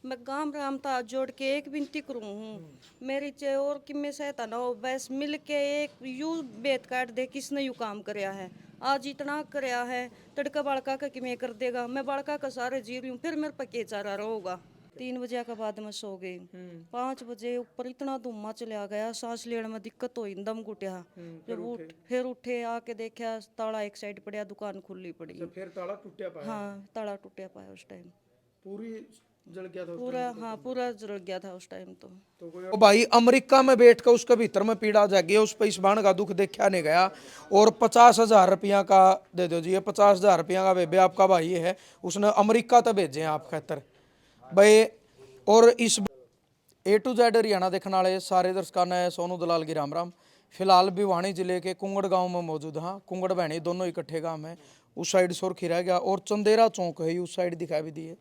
मैं गांव राम था जोड़ के एक विनती करूँ हूँ मेरी चे और कि मैं सहायता ना हो बस मिल के एक यू बेत काट दे किसने यू काम करया है आज इतना करया है तड़का बालका का कि मैं कर देगा मैं बालका का सारे जी रही हूँ फिर मेरे पे चारा रहोगा 3 बजे के बाद मैं सो गई 5 बजे ऊपर इतना धुआं चला गया सांस लेने में दिक्कत हुई दम घुटिया जब फिर उठे आके देखा ताला एक साइड पड़ा दुकान खुली पड़ी फिर ताला टूटा पाया। हाँ ताला टूटा पाया उस टाइम पूरी जल गया था उस पूरा हाँ पूरा जल गया था उस टाइम तो तो भाई अमेरिका में बैठ कर उसके भीतर में पीड़ा जागी है, उस पर इस बाण का दुख देखा नहीं गया। और 50,000 रुपया का दे दो जी, ये 50,000 रुपया का बेबे आपका भाई है, उसने अमेरिका तक भेजे हैं आप खातर भाई। और इस A to Z हरियाणा देखने वाले सारे दर्शकों ने सोनू दलाल की राम राम। फिलहाल भिवानी जिले के कुंगड़ गांव में मौजूद हाँ, कुंगड़ बहनी दोनों इकट्ठे गांव है। उस साइड सुर्खी रह गया और चंदेरा चौक है उस साइड दिखा भी दी है।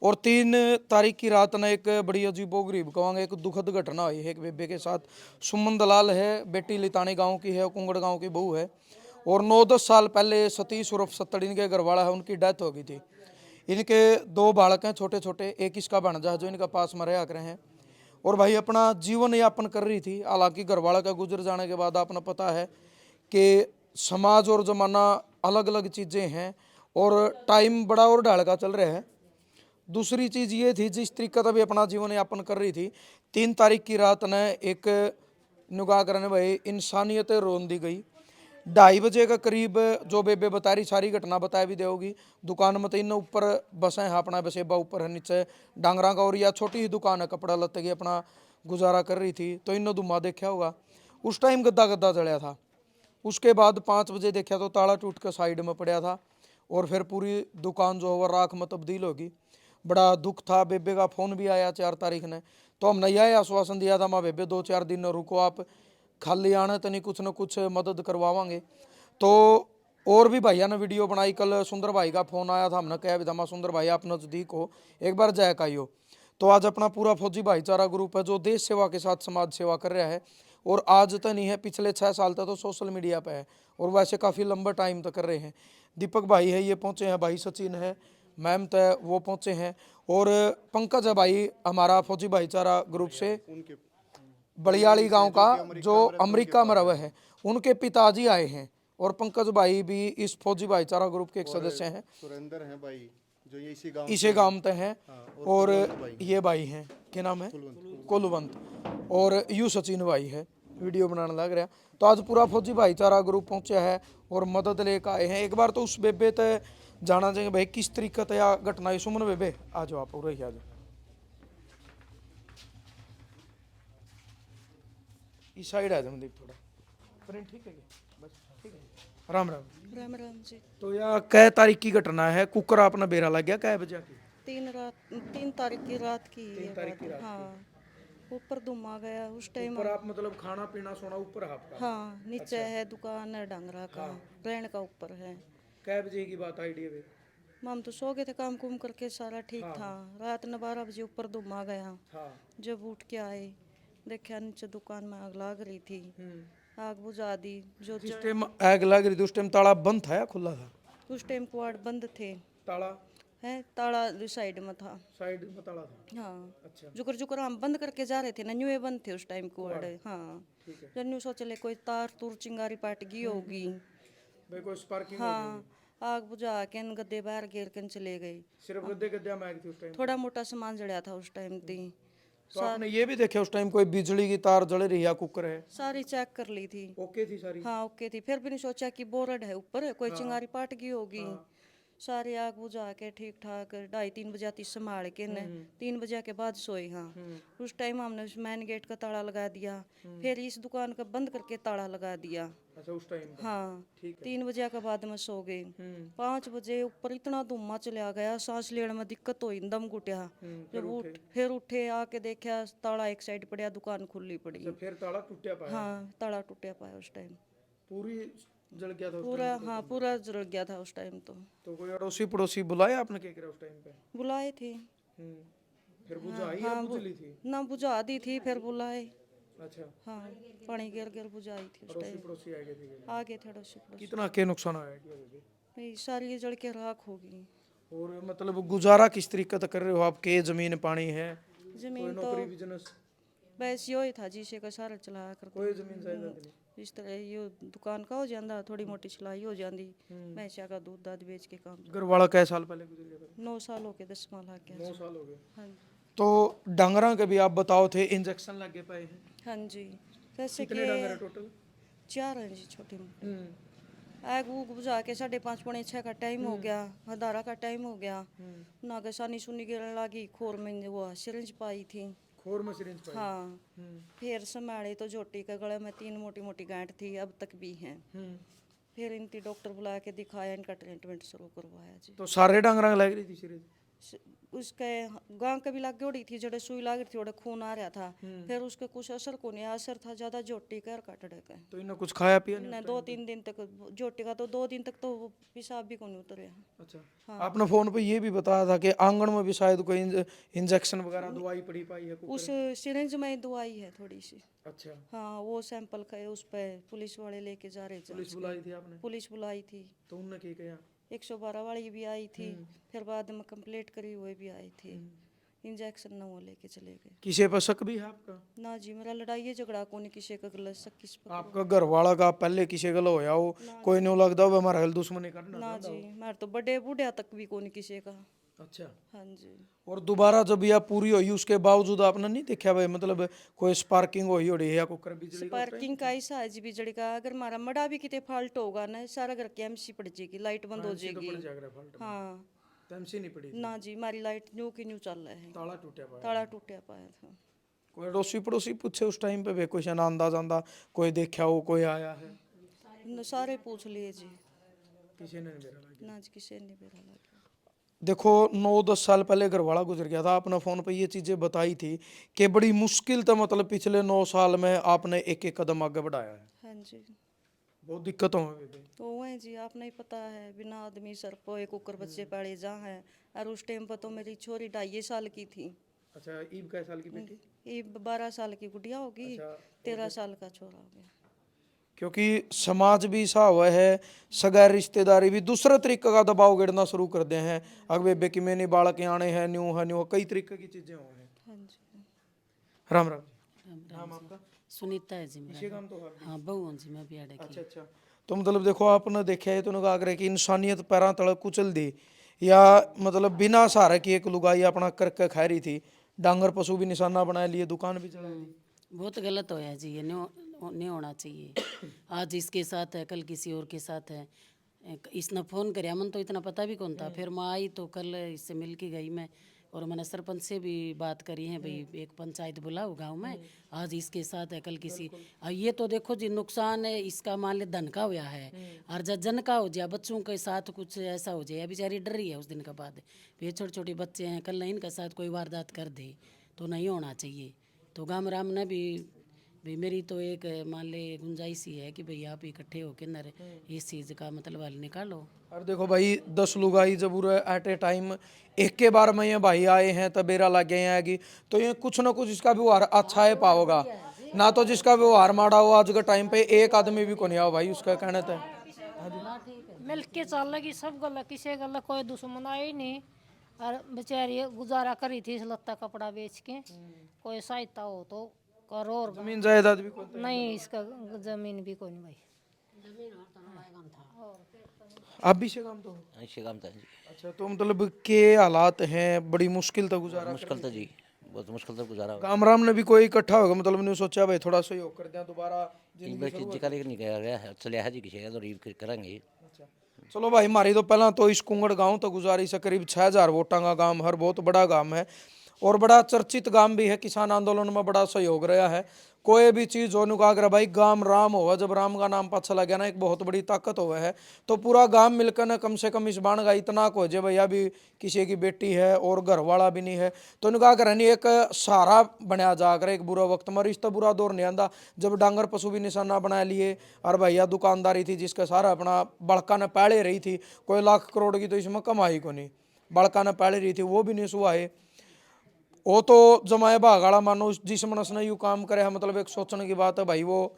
और 3 तारीख की रात ने एक बड़ी अजीबो गरीब कहूँगा एक दुखद घटना हुई है एक बेबे के साथ। सुमन दलाल है, बेटी लितानी गांव की है, कुंगड़ गांव की बहू है। और 9-10 साल पहले सतीश उर्फ सत्तड़ इनके घरवाला है, उनकी डेथ हो गई थी। इनके 2 बालक हैं छोटे छोटे, एक इसका भांजा जो इनका पास में रहा करे हैं। और भाई अपना जीवन यापन कर रही थी। हालांकि घरवाला का गुजर जाने के बाद आपने पता है कि समाज और जमाना अलग अलग चीज़ें हैं और टाइम बड़ा और ढाल का चल रहा है। दूसरी चीज़ ये थी जिस तरीके से भी अपना जीवन यापन कर रही थी, 3 तारीख की रात ने एक नुगा करने भाई इंसानियत रोन दी गई। 2:30 बजे का करीब जो बेबे बता रही सारी घटना बता भी दोगी। दुकान में तो इन ऊपर बसें हैं, अपना बसेबा ऊपर है, नीचे डांगरा का और या छोटी ही दुकान है कपड़ा लत्ते की, अपना गुजारा कर रही थी। तो इन धुआं देखा होगा, उस टाइम गद्दा गद्दा जड़िया था। उसके बाद 5 बजे देखा तो ताला टूट कर साइड में पड़ा था और फिर पूरी दुकान जो है राख में तब्दील होगी। बड़ा दुख था। बेबे का फ़ोन भी आया 4 तारीख ने, तो हमने यह आश्वासन दिया था माँ बेबे 2-4 दिन रुको आप, खाली आना तो नहीं, कुछ न कुछ मदद करवावांगे। तो और भी भैया ने वीडियो बनाई। कल सुंदर भाई का फ़ोन आया था, हमने कहा भी था माँ सुंदर भाई आप नज़दीक हो, एक बार जायक आइयो। तो आज अपना पूरा फौजी भाईचारा ग्रुप है जो देश सेवा के साथ समाज सेवा कर रहा है। और आज तो नहीं है, पिछले 6 साल तक तो सोशल मीडिया पे है और वैसे काफ़ी लंबा टाइम तक कर रहे हैं। दीपक भाई है ये पहुँचे हैं, भाई सचिन है, मैम तो वो पहुँचे हैं। और पंकज है भाई हमारा फौजी भाईचारा ग्रुप से बलियाली गांव का जो अमेरिका में रहे हैं, उनके पिताजी आए हैं। और पंकज भाई भी इस फौजी भाईचारा ग्रुप के एक सदस्य हैं। सुरेंद्र हैं भाई जो ये इसे गांव में हैं। और भाई ये भाई हैं, क्या नाम है, कुलवंत। और यू सचिन भाई है वीडियो बनाने लग रहा। तो आज पूरा फौजी भाईचारा ग्रुप पहुंचा है और मदद लेकर आए हैं। एक बार तो उस बेबे तक जाना चाहिए भाई किस तरीके से या घटना। सुमन बेबे आ जाओ, आप पूरा ही आ जाओ, इस साइड आ जाओ थोड़ा प्रिंट, ठीक है क्या? बस ठीक है। राम राम। राम राम जी। तो यह कै तारीख की घटना है? कुकर अपना बेरा लग गया कै बजे की? 3 तारीख की रात की ये 3 तारीख की बात रात हाँ की। ऊपर धुआं गया उस टाइम ऊपर आप मतलब खाना पीना सोना ऊपर है आपका? हाँ नीचे है दुकान है डांगरा का रहने का ऊपर है। कै बजे की बात आइडिया में? हम तो सो गए थे काम कुम करके सारा ठीक था। रात ने 12 बजे ऊपर धुआं गया। हाँ। जब उठ के आए देखा नीचे दुकान में आग लग रही थी। आग बुझा दी जो जिस टाइम आग लग रही थी उस टाइम ताला बंद था या खुला था? उस टाइम कुआड़ बंद थे। ताला है ताला साइड में था। साइड में ताला था। हाँ अच्छा जुकर जुकर हम बंद करके जा रहे थे ना न्यू बंद थे उस टाइम कुआड़ हाँ। ठीक है। जब न्यू सोच ले कोई तार तुर चिंगारी पाट गई होगी। भाई कोई स्पार्किंग हो हाँ आग बुझा के न गद्दे बाहर घेर के न चले गए। गई। सिर्फ गद्दे गद्दे में आग थी उस टाइम? थोड़ा मोटा सामान जड़ा था उस टाइम थी। तो आपने ये भी देखा उस टाइम कोई बिजली की तार जल रही है, कुकर है? सारी चेक कर ली थी। ओके थी सारी? हाँ ओके थी फिर भी नहीं सोचा कि बोरड है ऊपर कोई चिंगारी पाट गई होगी। सारी आग बुझा के ठीक ठाक 2:30-3 बजे आती संभाल के न 3 बजे के बाद सोए। हाँ उस टाइम हमने उस मेन गेट का ताला लगा दिया फिर इस दुकान का बंद करके ताला लगा दिया। अच्छा उस टाइम का? हाँ ठीक है। 3 बजे के बाद में सो गए। 5 बजे ऊपर इतना धुआं चला गया सांस लेने में दिक्कत हुई दम घुटिया जब फिर उठे आके देखा ताला एक साइड पड़ा दुकान खुली पड़ी। अच्छा फिर ताला टूटा पाया? हाँ ताला टूटा पाया उस टाइम पूरी जल गया था उस पूरा हाँ पूरा जल गया था उस टाइम तो। तो कोई अड़ोसी पड़ोसी बुलाया आपने क्या करा उस टाइम पे? बुलाए थे। फिर बुझाई या बुझ ली थी? ना बुझा दी थी फिर बुलाए। अच्छा हाँ पानी गिर गिर बुझाई थी उस अड़ोसी टाइम। पड़ोसी आ गए थे? आगे थे अड़ोसी पड़ोसी। कितना के नुकसान आया क्या बेबे? भाई सारी ये जड़ के राख होगी। और मतलब गुजारा किस तरीके से कर रहे हो आप? के जमीन पानी है, जमीन तो नौकरी बिजनेस, बस यो ही था जिसे का सारा चलाया करते। कोई जमीन जायदाद नहीं? इस तरह यो दुकान का हो जाता, थोड़ी मोटी सिलाई हो जाती, भैंसा का दूध दाद बेच के काम। घर वाला कै साल पहले गुजर गया था? 9 साल हो गए, 10वां लाग गया। 9 साल हो गए। हाँ जी। तो डांगरा के भी आप बताओ थे इंजेक्शन लगे पाए हैं? हाँ जी, जैसे कितने डांगर है टोटल? 4 हैं जी, छोटे मोटे। आग उग बुझा के 5:30 पौने 6 का टाइम हो गया, हदारा का टाइम हो गया। नागसानी सुनी गिरने लगी, खोर में वो सिरिंज पाई थी। खोर में सिरिंज पाई। हाँ, फिर संभाले तो झोटी के गले में 3 मोटी मोटी गांठ थी, अब तक भी हैं। फिर इनकी डॉक्टर बुला के दिखाया, इनका ट्रीटमेंट शुरू करवाया जी। तो सारे डांगरा लग रही थी सिरिंज? उसके गांव के भी लग गई थी, जड़े सुई लग रही थी, ओडे खून आ रहा था। फिर उसके कुछ असर को नहीं, असर था ज्यादा झोटी का और कटड़े का। तो इन्हें कुछ खाया पिया नहीं? नहीं, 2-3 दिन तक झोटी का, तो 2 दिन तक तो पेशाब भी को नहीं उतरे। अच्छा। आपने फोन पे ये भी बताया था कि आंगन में भी शायद कोई इंजेक्शन वगैरह दवाई पड़ी पाई है कुछ? उस सिरिंज में दवाई है थोड़ी सी। अच्छा। हाँ, वो सैंपल का उस पे पुलिस वाले लेके जा रहे थे। पुलिस बुलाई थी आपने? पुलिस बुलाई थी, तो उनने क्या किया? 112 वाली भी आई थी। फिर बाद में कंप्लेंट करी हुई भी आई थी। इंजेक्शन ना वो लेके चले गए। किसी पर शक भी है आपका? ना जी, मेरा लड़ाई झगड़ा को नहीं, किसी का गलत शक किस पर। आपका घर वाला का पहले किसी गल होया हो, कोई नहीं लगता हो हमारा गल दुश्मनी करना? ना जी, मेरे तो बड़े बूढ़े तक भी को नहीं किसी का। अच्छा। हाँ जी। और दोबारा जब यह पूरी हुई उसके बावजूद आपने नहीं देखा भाई, मतलब कोई स्पार्किंग हुई हो रही है या कोई बिजली का? पार्किंग का ऐसा है जी, बिजली का अगर हमारा मड़ा भी कितने फाल्ट होगा ना, सारा घर की एमसी पड़ जाएगी, लाइट बंद हो जाएगी। हाँ। तो एमसी नहीं पड़ी? ना जी, हमारी लाइट न्यू की न्यू चल रहा है, ताला टूटा पाया? ताला टूटा पाया था। कोई अड़ोसी पड़ोसी पूछे उस टाइम पे वे कुछ आंदा जांदा कोई देखा हो, कोई आया है? सारे पूछ लिए जी, किसी ने नहीं मेरा लगा। ना जी, किसी ने बेरा लगा। देखो 9-10 साल पहले घरवाला गुजर गया था, आपने फोन पे ये चीजें बताई थी कि बड़ी मुश्किल था, मतलब पिछले 9 साल में आपने एक एक कदम आगे बढ़ाया है। हाँ जी, बहुत दिक्कत हो तो वही जी, आप नहीं पता है, बिना आदमी सर पे एक कुकर बच्चे पाले जा है। और उस टाइम पर तो मेरी छोरी 2.5 साल की थी। अच्छा, ईब कै साल की बेटी? ये 12 साल की गुड़िया होगी, 13 साल का छोरा हो गया। क्योंकि समाज भी ऐसा हुआ है, सगैर रिश्तेदारी भी दूसरे तरीके का दबाव गिरना शुरू कर दे हैं। अगवे बेकी में नहीं बालक आने हैं, न्यू है न्यू, कई तरीके की चीजें हो हैं। हाँ जी। राम राम। नाम आपका? सुनीता है जी इसी मेरा। काम तो है? हाँ, बहू हूँ जी मैं बियाड़े की। अच्छा अच्छा। तो मतलब देखो आपने देखा है तो उन्होंने आग्रह की इंसानियत पैरों तले कुचल दी, या मतलब बिना सहारे की एक लुगाई अपना करके खा रही थी, डांगर पशु भी निशाना बना लिए, दुकान भी चला ली। बहुत गलत होया जी, ये नहीं होना चाहिए। आज इसके साथ है, कल किसी और के साथ है। इसने फ़ोन कराया, मन तो इतना पता भी कौन था। फिर मैं आई तो कल इससे मिल के गई मैं, और मैंने सरपंच से भी बात करी है, भाई एक पंचायत बुलाओ गांव में, आज इसके साथ है, कल किसी। ये तो देखो जी, नुकसान है इसका, मान ले धन का हुआ है, और जब जन का हो जाए, बच्चों के साथ कुछ ऐसा हो जाए, बेचारी डर रही है उस दिन के बाद। ये छोटे छोटे बच्चे हैं, कल नहीं इनके साथ कोई वारदात कर दे तो नहीं होना चाहिए। तो गाम राम ने भी भाई, मेरी तो एक मान ले गुंजाइश ही है कि भाई आप इकट्ठे होकर नर इस चीज़ का मतलब हल निकालो। और देखो भाई 10 लुगाई जब एट ए टाइम एक के बार में ये भाई आए हैं तबेरा लग गए आएगी, तो ये कुछ ना कुछ इसका व्यवहार अच्छा है पाओगा ना, तो जिसका व्यवहार माड़ा हो आज के टाइम पे एक आदमी भी को नहीं आओ भाई, उसका कहना था मिल के चल लगी सब गल, किसी गल कोई दुश्मन आई नहीं। और बेचारी गुजारा करी थी इस लत्ता कपड़ा बेच के, कोई सहायता हो तो करो। और जमीन जायदाद भी कोई नहीं, इसका जमीन भी कोई नहीं भाई। आप भी से काम तो हो? ऐसे काम था जी, अच्छा, तो मतलब के हालात हैं, बड़ी मुश्किल था गुजारा मुश्किल था जी, बहुत मुश्किल था गुजारा। काम राम ने भी कोई इकट्ठा होगा, मतलब नहीं सोचा भाई थोड़ा सहयोग कर दें दोबारा जिंदगी। जिका लेकर नहीं गया गया है, चलिया है जी किसी का तो रीव करेंगे। चलो भाई, हमारी तो पहला तो इस कुंगड़ गांव तो गुजारी से करीब 6000 वोटां का गांव हर, बहुत बड़ा गांव है और बड़ा चर्चित गांव भी है, किसान आंदोलन में बड़ा सहयोग रहा है। कोई भी चीज़ हो नुका अगर भाई गांव राम होगा, जब राम का नाम पाछा लगे ना, एक बहुत बड़ी ताकत हुआ है। तो पूरा गांव मिलकर ना कम से कम इस बाण का इतना को जे भैया भी किसी की बेटी है और घर वाला भी नहीं है, तो उनका अगर नहीं एक सहारा बनाया जाकर एक बुरा वक्त में, रिश्ता बुरा दौर नहीं आंदा। जब डांगर पशु भी निशाना बना लिए और भैया दुकानदारी थी जिसका सारा अपना बड़का ने पहले रही थी, कोई लाख करोड़ की तो इसमें कमाई को नहीं, बड़का ने पहले रही थी वो भी नहीं सुहा है। वो तो जमाए भागाड़ा मानो जिस मनस ने यू काम करे है, मतलब एक सोचने की बात है भाई, वो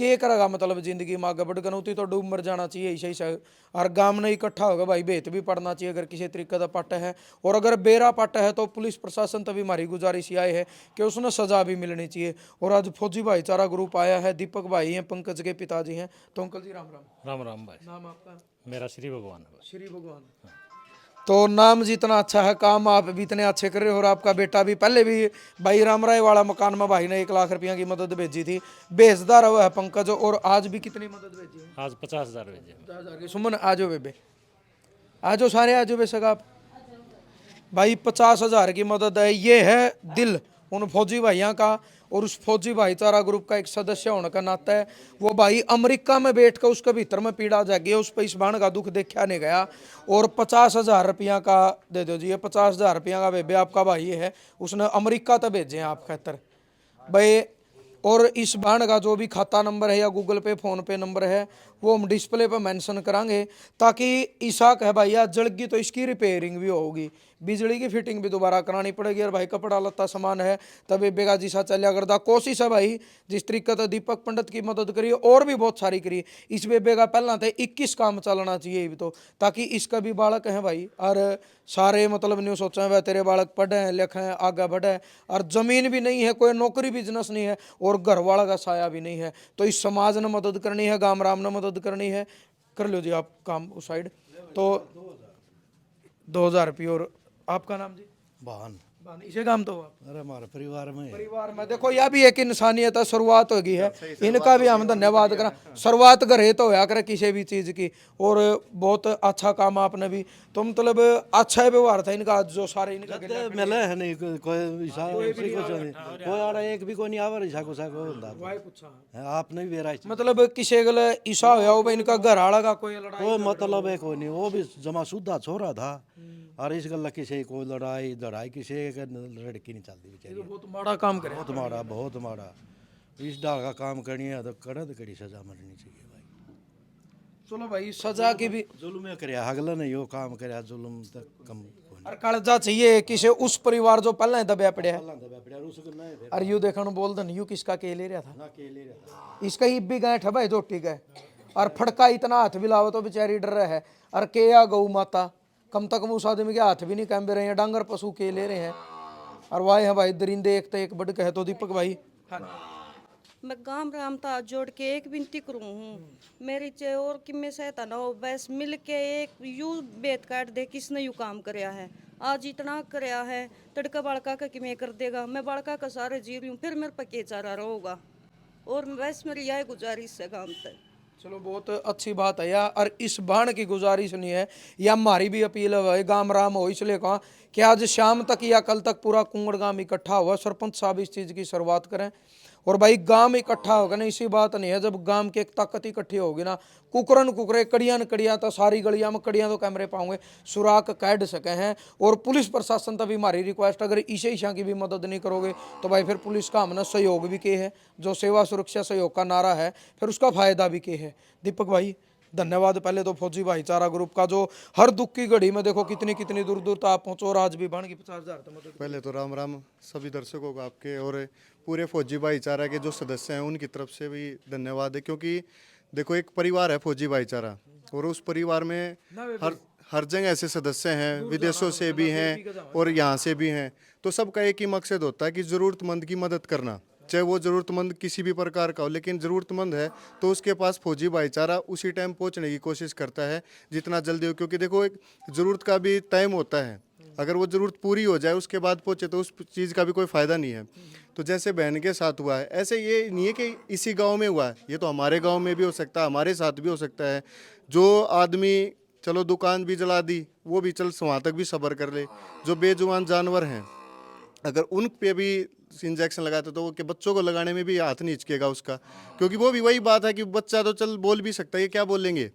के करेगा मतलब जिंदगी में आगे बढ़कर उतनी तो डूब मर जाना चाहिए ऐसे ही और गांव में इकट्ठा होगा भाई भेत भी पड़ना चाहिए अगर किसी तरीके का पट है। और अगर बेरा पट है तो पुलिस प्रशासन तभी हमारी गुजारिश आए है कि उसने सजा भी मिलनी चाहिए। और आज फौजी भाईचारा ग्रुप आया है, दीपक भाई हैं, पंकज के पिताजी हैं। तो अंकल जी राम राम। राम राम भाई। नाम आपका? मेरा श्री भगवान है। श्री भगवान। तो नाम जितना अच्छा है, काम आप भी इतने अच्छे कर रहे हो। और आपका बेटा भी पहले भी भाई राम राय वाला मकान में भाई ने 1 लाख रुपया की मदद भेजी थी, भेजदार हुआ है पंकज। और आज भी कितनी मदद भेजी है? आज 50,000 भेजे। 50,000 की। सुमन आ जाओ बेबे, आ जाओ सारे, आ जाओ बेशक आप। भाई 50,000 की मदद है, ये है दिल उन फौजी भाइयों का। और उस फौजी भाईचारा ग्रुप का एक सदस्य होने का नाता है वो भाई अमेरिका में बैठ कर उसके भीतर में पीड़ा जागी है, उस पर इस बाण का दुख देखा नहीं गया। और 50,000 रुपया का दे दो जी, ये 50,000 रुपया का बेबे आपका भाई है, उसने अमेरिका तक भेजे हैं आप खातर भाई। और इस बाण का जो भी खाता नंबर है या गूगल पे फोन पे नंबर है वो हम डिस्प्ले पे मेंशन करांगे, ताकि इसाक है भाई आज जलगी तो इसकी रिपेयरिंग भी होगी, बिजली की फिटिंग भी दोबारा करानी पड़ेगी। और भाई कपड़ा लत्ता सामान है तब बेगा जिसा चलिया करता। कोशिश है भाई जिस तरीके से दीपक पंडित की मदद करिए और भी बहुत सारी करिए। इस बेबे का पहला तो 21 काम चलना चाहिए भी तो, ताकि इसका भी बालक है भाई। और सारे मतलब नहीं सोचा है तेरे बालक पढ़े लिखे हैं आगे बढ़े, और जमीन भी नहीं है, कोई नौकरी बिजनेस नहीं है, और घर वाला का साया भी नहीं है। तो इस समाज ने मदद करनी है, गाम राम ने मदद करनी है, कर लो जी आप काम उस साइड। तो 2,000 रुपये। और आपका नाम जी? बहन। इसे काम तो आप अरे हमारे परिवार में परिवार में देखो यह भी एक इंसानियत है, शुरुआत होगी है, इनका भी हम धन्यवाद करें। शुरुआत करे तो होया करे किसी भी चीज की। और बहुत अच्छा काम आपने भी, तो मतलब अच्छा व्यवहार था इनका आज जो सारे इनका मिले है नहीं कोई हिसाब कोई आड़ा एक भी कोई नहीं आवर हिसाब को आपने भी बेरा मतलब किसी गल ईसा होया हो भाई इनका घर आला का कोई लड़ाई कोई मतलब है कोई नहीं, वो भी जमा सुधा छोरा था। और इस गल किसी कोई लड़ाई किसी लड़की नहीं चलती बेचारी। बहुत माड़ा काम करे, बहुत माड़ा इस डाल का काम करनी है तो करे तो कड़ी सजा मिलनी चाहिए भाई। चलो भाई सजा की भी जुल्म करे हगला नहीं हो काम करे जुल्म तक कम और कालजा चाहिए किसी उस परिवार जो पहले दबया पड़े है। और यू देखो बोल दन यू किसका के ले रहा था, इसका ही भी गए ठबा जोटी गए। और फड़का इतना हाथ भी लाओ तो बेचारी डर रहा है। और के आ गौ माता कम तक उस आदमी के हाथ भी नहीं कैम्बे रहे हैं, डांगर पशु के ले रहे हैं। और वाह है भाई दरिंदे एक तो एक बढ़ कहे तो दीपक भाई। मैं गाम राम था जोड़ के एक विनती करूँ हूँ, मेरी चे और कि में सहायता ना हो, बस मिल के एक यू बेत काट दे किसने यू काम कराया है, आज इतना कराया है, तड़का बालका का कि मैं कर देगा, मैं बालका का सारे जी रही हूँ, फिर मेरे पके चारा रहोगा। और बस मेरी यह गुजारिश है गाँव तक। चलो बहुत अच्छी बात है यार। और इस बाण की गुजारिश नहीं है या हमारी भी अपील है गाम राम हो, इसलिए कहा कि आज शाम तक या कल तक पूरा कुंगड़ गांव इकट्ठा हुआ, सरपंच साहब इस चीज़ की शुरुआत करें। और भाई गांव इकट्ठा होगा ना, इसी बात नहीं है, जब गांव की एक ताकत इकट्ठी होगी ना, कुकरन कुकरे कड़ियां कड़ियां तो सारी गलियां में कड़ियां तो कैमरे पाओगे सुराख कैड सके हैं। और पुलिस प्रशासन तक भी हमारी रिक्वेस्ट, अगर ईशा ईशा की भी मदद नहीं करोगे तो भाई फिर पुलिस का हमने सहयोग भी के है, जो सेवा सुरक्षा सहयोग का नारा है फिर उसका फायदा भी के है। दीपक भाई धन्यवाद पहले तो फौजी भाईचारा ग्रुप का, जो हर दुख की घड़ी में देखो कितनी कितनी दूर दूर तक आप पहुंचो। और आज भी बाण की 50,000 तो मदद। पहले तो राम राम सभी दर्शकों को आपके और पूरे फौजी भाईचारा के जो सदस्य हैं उनकी तरफ से भी धन्यवाद है। क्योंकि देखो एक परिवार है फौजी भाईचारा, और उस परिवार में हर जगह ऐसे सदस्य हैं, विदेशों से भी हैं और यहाँ से भी हैं। तो सबका एक ही मकसद होता है कि ज़रूरतमंद की मदद करना, चाहे वो ज़रूरतमंद किसी भी प्रकार का हो, लेकिन ज़रूरतमंद है तो उसके पास फौजी भाईचारा उसी टाइम पहुंचने की कोशिश करता है जितना जल्दी हो। क्योंकि देखो एक ज़रूरत का भी टाइम होता है, अगर वो ज़रूरत पूरी हो जाए उसके बाद पहुंचे तो उस चीज़ का भी कोई फ़ायदा नहीं है। तो जैसे बहन के साथ हुआ है, ऐसे ये नहीं है कि इसी गांव में हुआ है, ये तो हमारे गांव में भी हो सकता है, हमारे साथ भी हो सकता है। जो आदमी चलो दुकान भी जला दी वो भी चल वहाँ तक भी सब्र कर ले, जो बेजुबान जानवर हैं अगर उन पे भी इंजेक्शन लगाते तो वो के बच्चों को लगाने में भी हाथ नहीं हिचकेगा उसका, क्योंकि वो भी वही बात है कि बच्चा तो चल बोल भी सकता है, ये क्या बोलेंगे।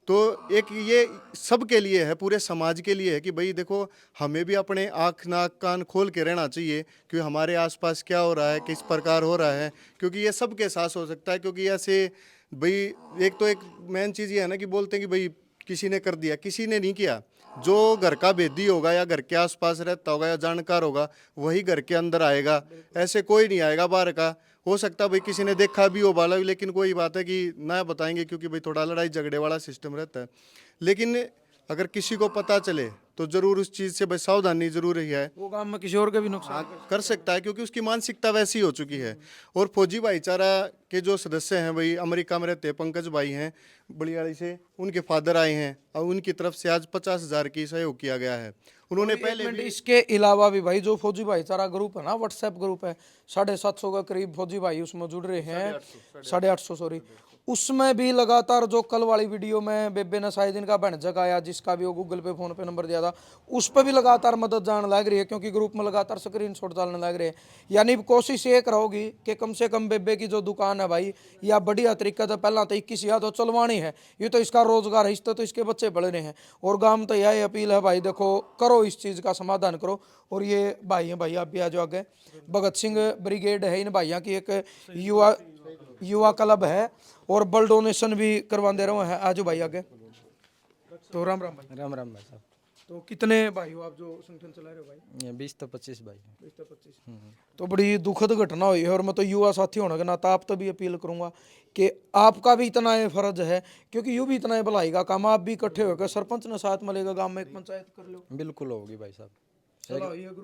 तो एक ये सबके लिए है, पूरे समाज के लिए है कि भाई देखो हमें भी अपने आँख नाक कान खोल के रहना चाहिए कि हमारे आसपास क्या हो रहा है, किस प्रकार हो रहा है, क्योंकि ये सबके साथ हो सकता है। क्योंकि ऐसे भाई एक तो एक मेन चीज़ ये है ना कि बोलते हैं कि भाई किसी ने कर दिया, किसी ने नहीं किया। जो घर का भेदी होगा या घर के आसपास रहता होगा या जानकार होगा वही घर के अंदर आएगा, ऐसे कोई नहीं आएगा बाहर का। हो सकता है भाई किसी ने देखा भी हो बाला, लेकिन कोई बात है कि ना बताएंगे क्योंकि भाई थोड़ा लड़ाई झगड़े वाला सिस्टम रहता है। लेकिन अगर किसी को पता चले तो जरूर उस चीज़ से भाई सावधानी जरूर ही है, वो काम में किसी और का भी नुकसान हाँ, कर सकता है क्योंकि उसकी मानसिकता वैसी हो चुकी है। और फौजी भाईचारा के जो सदस्य हैं भाई अमेरिका में रहते हैं, पंकज भाई हैं बलियाड़ी से, उनके फादर आए हैं और उनकी तरफ से आज 50,000 की सहयोग किया गया है। उन्होंने पहले भी इसके अलावा भी भाई जो फौजी भाईचारा ग्रुप है ना, व्हाट्सएप ग्रुप है, 750 का करीब फौजी भाई उसमें जुड़ रहे हैं, 850 सॉरी, उसमें भी लगातार जो कल वाली वीडियो में बेबे ने शायद इनका बहन जगाया, जिसका भी वो गूगल पे फोन पे नंबर दिया था, उस पर भी लगातार मदद जान लग रही है क्योंकि ग्रुप में लगातार स्क्रीनशॉट डालने लग रहे हैं। यानी कोशिश ये रहोगी कि कम से कम बेबे की जो दुकान है भाई या बढ़िया तरीका तो पहला तो 21 तो चलवानी है, ये तो इसका रोजगार है, इस तो इसके बच्चे पढ़ रहे हैं। और गाँव में तो यह अपील है भाई, देखो करो इस चीज़ का समाधान करो। और ये भाई हैं, भाई आप भी आ जाओ आगे, भगत सिंह ब्रिगेड है, इन भाइयों की एक युवा क्लब है और ब्लड डोनेशन भी करवा दे रहे हैं। आज भाई आगे तो राम राम भाई। राम राम भाई साहब। तो कितने भाई हो आप जो संगठन चला रहे हो भाई? ये 20 तो 25 भाई। 20 से 25। तो बड़ी दुखद घटना हुई है और मैं तो युवा साथी होने के नाते आप तो भी अपील करूंगा कि आपका भी इतना ये फर्ज है क्योंकि यूं भी इतना ये भलाई का काम, आप भी इकट्ठे होकर सरपंच ने साथ मिलेगा गांव में एक पंचायत कर लो, बिल्कुल होगी भाई साहब,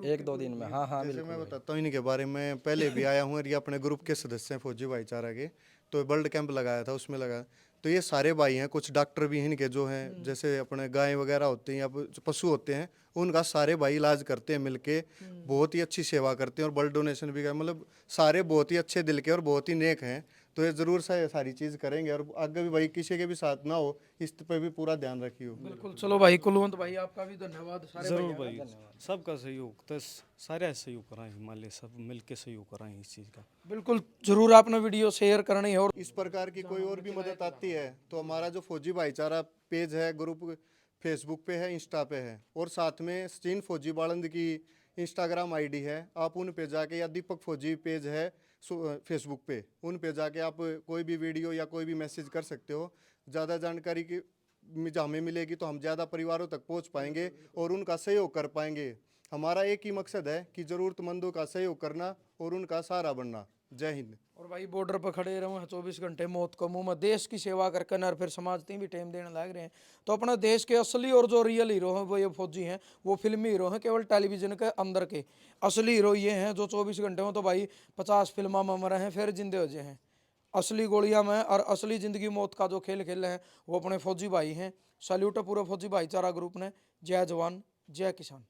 एक दो दिन में। हाँ हाँ जैसे बिल्कुल। मैं बताता हूँ इनके बारे में, पहले भी आया हूँ और ये अपने ग्रुप के सदस्य हैं फौजी भाईचारा के। तो ब्लड कैंप लगाया था, उसमें लगा, तो ये सारे भाई हैं, कुछ डॉक्टर भी हैं इनके जो हैं, जैसे अपने गाय वगैरह होते हैं या जो पशु होते हैं उनका सारे भाई इलाज करते हैं मिलके, बहुत ही अच्छी सेवा करते हैं और ब्लड डोनेशन भी कर, मतलब सारे बहुत ही अच्छे दिल के और बहुत ही नेक हैं। तो ये जरूर सारी चीज़ करेंगे और आगे भी भाई किसी के भी साथ ना हो, इस पे भी पूरा ध्यान रखियो। बिल्कुल। चलो भाई कुलवंत भाई आपका भी धन्यवाद, सारे जरूर भाई, सबका सहयोग तो सारे सहयोग कराएं, हिमालय सब मिलके सहयोग कराएं इस चीज़ का। बिल्कुल जरूर आपने वीडियो शेयर करनी है। और इस प्रकार की कोई और भी मदद आती है तो हमारा जो फौजी भाईचारा पेज है, ग्रुप फेसबुक पे है, इंस्टा पे है, और साथ में सचिन फौजी बालंद की इंस्टाग्राम आईडी है, आप उन पे जाके, या दीपक फौजी पेज है फेसबुक पे, उन पे जाके आप कोई भी वीडियो या कोई भी मैसेज कर सकते हो। ज़्यादा जानकारी की हमें मिलेगी तो हम ज़्यादा परिवारों तक पहुंच पाएंगे और उनका सहयोग कर पाएंगे। हमारा एक ही मकसद है कि ज़रूरतमंदों का सहयोग करना और उनका सहारा बनना। जय हिंद। और भाई बॉर्डर पर खड़े रहो 24 घंटे मौत को मुंह में, देश की सेवा करके और फिर समाज तीन भी टाइम देने लग रहे हैं। तो अपने देश के असली और जो रियल हीरो हैं वो ये फौजी हैं, वो फिल्मी हीरो हैं केवल टेलीविजन के अंदर के। असली हीरो ये हैं जो 24 घंटे में तो भाई 50 फिल्मों में मरे हैं फिर जिंदे हो जाए हैं, असली गोलियां में और असली जिंदगी मौत का जो खेल खेले हैं वो अपने फौजी भाई हैं। सैल्यूट है पूरे फौजी भाईचारा ग्रुप ने। जय जवान जय किसान।